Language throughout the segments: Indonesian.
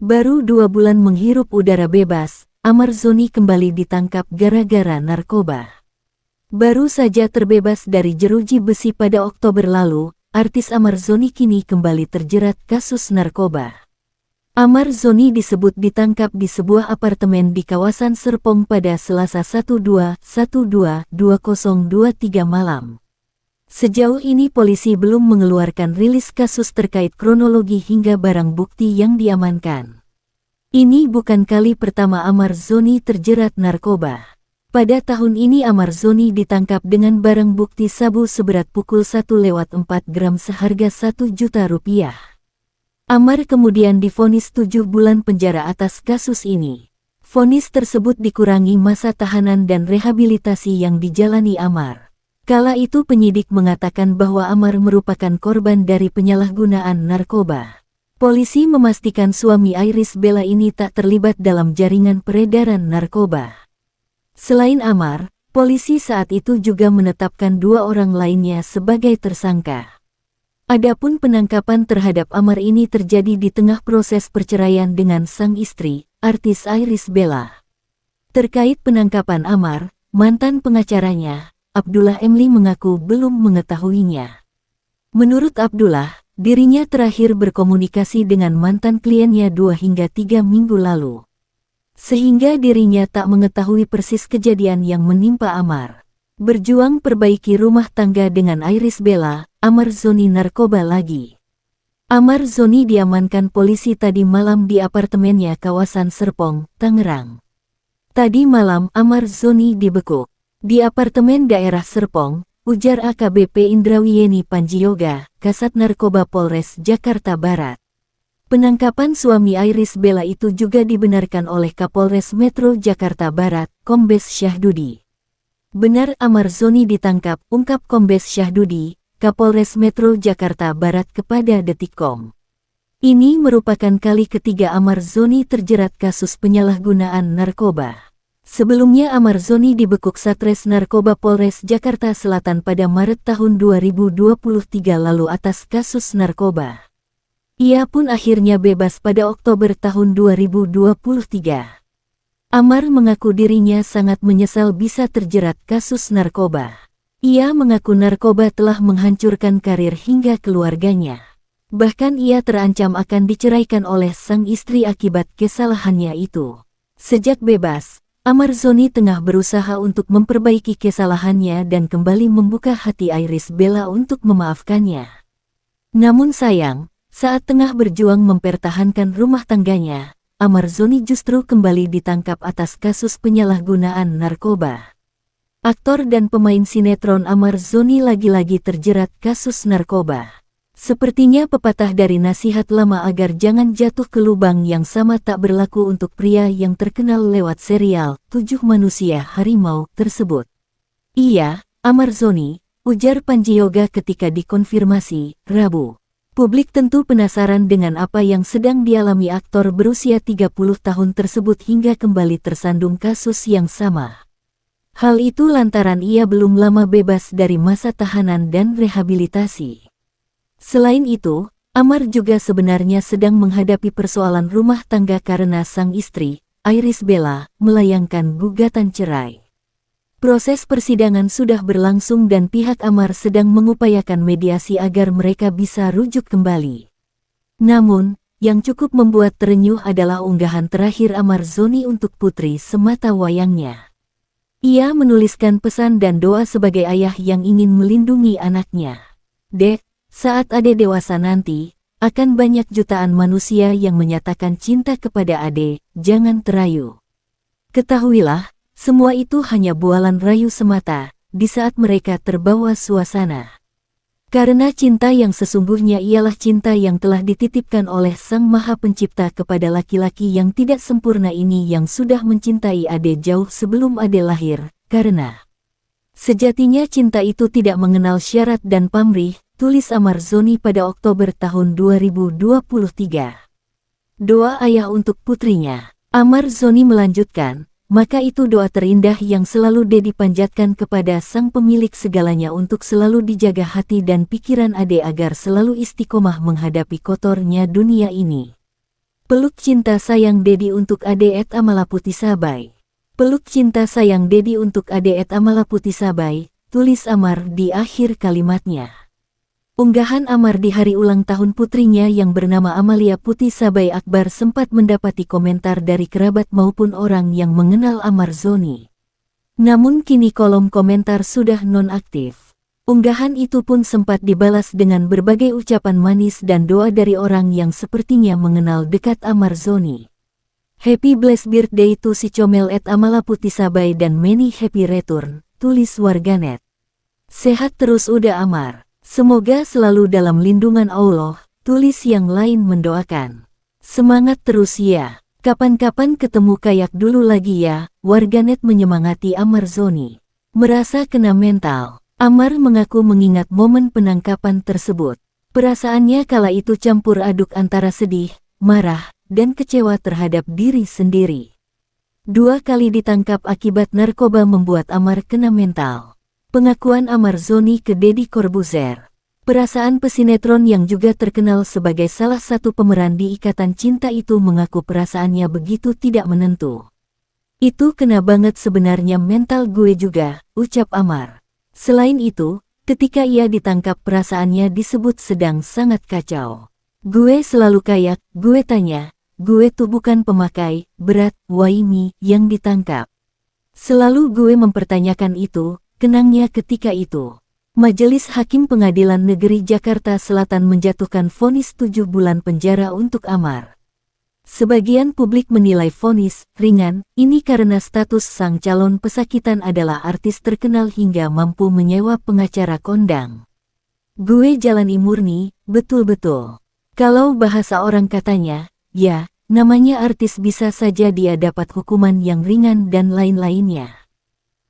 Baru 2 bulan menghirup udara bebas, Amar Zoni kembali ditangkap gara-gara narkoba. Baru saja terbebas dari jeruji besi pada Oktober lalu, artis Amar Zoni kini kembali terjerat kasus narkoba. Amar Zoni disebut ditangkap di sebuah apartemen di kawasan Serpong pada Selasa 12/12/2023 malam. Sejauh ini polisi belum mengeluarkan rilis kasus terkait kronologi hingga barang bukti yang diamankan. Ini bukan kali pertama Amar Zoni terjerat narkoba. Pada tahun ini Amar Zoni ditangkap dengan barang bukti sabu seberat pukul 1/4 gram seharga 1 juta rupiah. Amar kemudian divonis 7 bulan penjara atas kasus ini. Vonis tersebut dikurangi masa tahanan dan rehabilitasi yang dijalani Amar. Kala itu penyidik mengatakan bahwa Amar merupakan korban dari penyalahgunaan narkoba. Polisi memastikan suami Iris Bella ini tak terlibat dalam jaringan peredaran narkoba. Selain Amar, polisi saat itu juga menetapkan 2 orang lainnya sebagai tersangka. Adapun penangkapan terhadap Amar ini terjadi di tengah proses perceraian dengan sang istri, artis Iris Bella. Terkait penangkapan Amar, mantan pengacaranya, Abdullah Emli mengaku belum mengetahuinya. Menurut Abdullah, dirinya terakhir berkomunikasi dengan mantan kliennya 2 hingga 3 minggu lalu. Sehingga dirinya tak mengetahui persis kejadian yang menimpa Amar. Berjuang perbaiki rumah tangga dengan Iris Bella, Amar Zoni narkoba lagi. Amar Zoni diamankan polisi tadi malam di apartemennya kawasan Serpong, Tangerang. Tadi malam Amar Zoni dibekuk di apartemen daerah Serpong, ujar AKBP Indrawiyeni Panjioga, Kasat Narkoba Polres Jakarta Barat. Penangkapan suami Iris Bella itu juga dibenarkan oleh Kapolres Metro Jakarta Barat, Kombes Syahdudi. Benar Amar Zoni ditangkap, ungkap Kombes Syahdudi, Kapolres Metro Jakarta Barat kepada Detikcom. Ini merupakan kali ketiga Amar Zoni terjerat kasus penyalahgunaan narkoba. Sebelumnya Amar Zoni dibekuk Satres Narkoba Polres Jakarta Selatan pada Maret tahun 2023 lalu atas kasus narkoba. Ia pun akhirnya bebas pada Oktober tahun 2023. Amar mengaku dirinya sangat menyesal bisa terjerat kasus narkoba. Ia mengaku narkoba telah menghancurkan karir hingga keluarganya. Bahkan ia terancam akan diceraikan oleh sang istri akibat kesalahannya itu. Sejak bebas, Amar Zoni tengah berusaha untuk memperbaiki kesalahannya dan kembali membuka hati Iris Bella untuk memaafkannya. Namun sayang, saat tengah berjuang mempertahankan rumah tangganya, Amar Zoni justru kembali ditangkap atas kasus penyalahgunaan narkoba. Aktor dan pemain sinetron Amar Zoni lagi-lagi terjerat kasus narkoba. Sepertinya pepatah dari nasihat lama agar jangan jatuh ke lubang yang sama tak berlaku untuk pria yang terkenal lewat serial 7 Manusia Harimau tersebut. Iya, Amar Zoni, ujar Panjioga ketika dikonfirmasi, Rabu. Publik tentu penasaran dengan apa yang sedang dialami aktor berusia 30 tahun tersebut hingga kembali tersandung kasus yang sama. Hal itu lantaran ia belum lama bebas dari masa tahanan dan rehabilitasi. Selain itu, Amar juga sebenarnya sedang menghadapi persoalan rumah tangga karena sang istri, Iris Bella, melayangkan gugatan cerai. Proses persidangan sudah berlangsung dan pihak Amar sedang mengupayakan mediasi agar mereka bisa rujuk kembali. Namun, yang cukup membuat terenyuh adalah unggahan terakhir Amar Zoni untuk putri semata wayangnya. Ia menuliskan pesan dan doa sebagai ayah yang ingin melindungi anaknya. Dek, saat Ade dewasa nanti, akan banyak jutaan manusia yang menyatakan cinta kepada Ade, jangan terayu. Ketahuilah, semua itu hanya bualan rayu semata, di saat mereka terbawa suasana. Karena cinta yang sesungguhnya ialah cinta yang telah dititipkan oleh Sang Maha Pencipta kepada laki-laki yang tidak sempurna ini yang sudah mencintai Ade jauh sebelum Ade lahir, karena sejatinya cinta itu tidak mengenal syarat dan pamrih, tulis Amar Zoni pada Oktober tahun 2023. Doa ayah untuk putrinya. Amar Zoni melanjutkan, maka itu doa terindah yang selalu dipanjatkan kepada sang pemilik segalanya untuk selalu dijaga hati dan pikiran Ade agar selalu istiqomah menghadapi kotornya dunia ini. Peluk cinta sayang Dedi untuk Ade et Amala Putih Sabai. Peluk cinta sayang Dedi untuk Ade et Amala Putih Sabai, tulis Amar di akhir kalimatnya. Unggahan Amar di hari ulang tahun putrinya yang bernama Amalia Putih Sabai Akbar sempat mendapati komentar dari kerabat maupun orang yang mengenal Amar Zoni. Namun kini kolom komentar sudah nonaktif. Unggahan itu pun sempat dibalas dengan berbagai ucapan manis dan doa dari orang yang sepertinya mengenal dekat Amar Zoni. Happy blessed birthday to si comel et Amala Putih Sabai dan many happy return, tulis warganet. Sehat terus udah Amar. Semoga selalu dalam lindungan Allah, tulis yang lain mendoakan. Semangat terus ya, kapan-kapan ketemu kayak dulu lagi ya, warganet menyemangati Amar Zoni. Merasa kena mental, Amar mengaku mengingat momen penangkapan tersebut. Perasaannya kala itu campur aduk antara sedih, marah, dan kecewa terhadap diri sendiri. 2 kali ditangkap akibat narkoba membuat Amar kena mental. Pengakuan Amar Zoni ke Deddy Corbuzier. Perasaan pesinetron yang juga terkenal sebagai salah satu pemeran di Ikatan Cinta itu mengaku perasaannya begitu tidak menentu. Itu kena banget sebenarnya mental gue juga, ucap Amar. Selain itu, ketika ia ditangkap perasaannya disebut sedang sangat kacau. Gue selalu kayak, gue tanya, gue tuh bukan pemakai, berat, Waimi, yang ditangkap. Selalu gue mempertanyakan itu. Kenangnya ketika itu, Majelis Hakim Pengadilan Negeri Jakarta Selatan menjatuhkan vonis 7 bulan penjara untuk Amar. Sebagian publik menilai vonis ringan ini karena status sang calon pesakitan adalah artis terkenal hingga mampu menyewa pengacara kondang. Gue jalani murni, betul-betul. Kalau bahasa orang katanya, ya, namanya artis bisa saja dia dapat hukuman yang ringan dan lain-lainnya.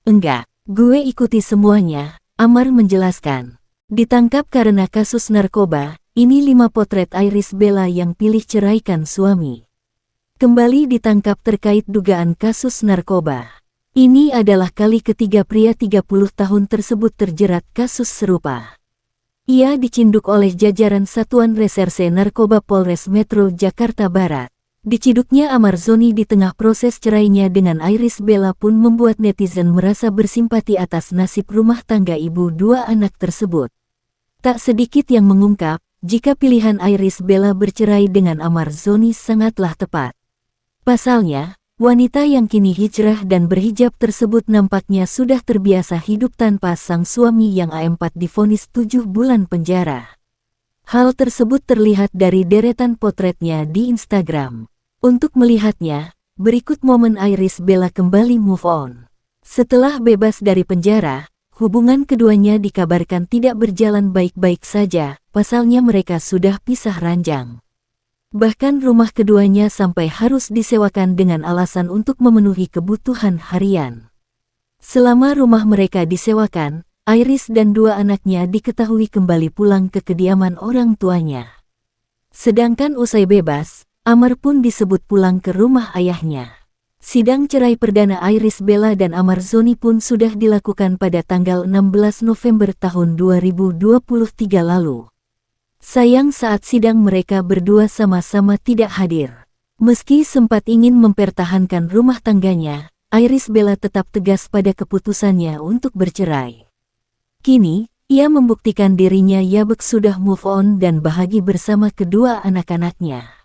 Enggak. Gue ikuti semuanya, Amar menjelaskan. Ditangkap karena kasus narkoba, ini 5 potret Irish Bella yang pilih ceraikan suami. Kembali ditangkap terkait dugaan kasus narkoba. Ini adalah kali ketiga pria 30 tahun tersebut terjerat kasus serupa. Ia dicinduk oleh jajaran Satuan Reserse Narkoba Polres Metro Jakarta Barat. Diciduknya Amar Zoni di tengah proses cerainya dengan Irish Bella pun membuat netizen merasa bersimpati atas nasib rumah tangga ibu 2 anak tersebut. Tak sedikit yang mengungkap, jika pilihan Irish Bella bercerai dengan Amar Zoni sangatlah tepat. Pasalnya, wanita yang kini hijrah dan berhijab tersebut nampaknya sudah terbiasa hidup tanpa sang suami yang AM4 divonis 7 bulan penjara. Hal tersebut terlihat dari deretan potretnya di Instagram. Untuk melihatnya, berikut momen Irish Bella kembali move on. Setelah bebas dari penjara, hubungan keduanya dikabarkan tidak berjalan baik-baik saja, pasalnya mereka sudah pisah ranjang. Bahkan rumah keduanya sampai harus disewakan dengan alasan untuk memenuhi kebutuhan harian. Selama rumah mereka disewakan, Irish dan 2 anaknya diketahui kembali pulang ke kediaman orang tuanya. Sedangkan usai bebas, Amar pun disebut pulang ke rumah ayahnya. Sidang cerai perdana Irish Bella dan Amar Zoni pun sudah dilakukan pada tanggal 16 November tahun 2023 lalu. Sayang saat sidang mereka berdua sama-sama tidak hadir. Meski sempat ingin mempertahankan rumah tangganya, Irish Bella tetap tegas pada keputusannya untuk bercerai. Kini, ia membuktikan dirinya Yabek sudah move on dan bahagia bersama kedua anak-anaknya.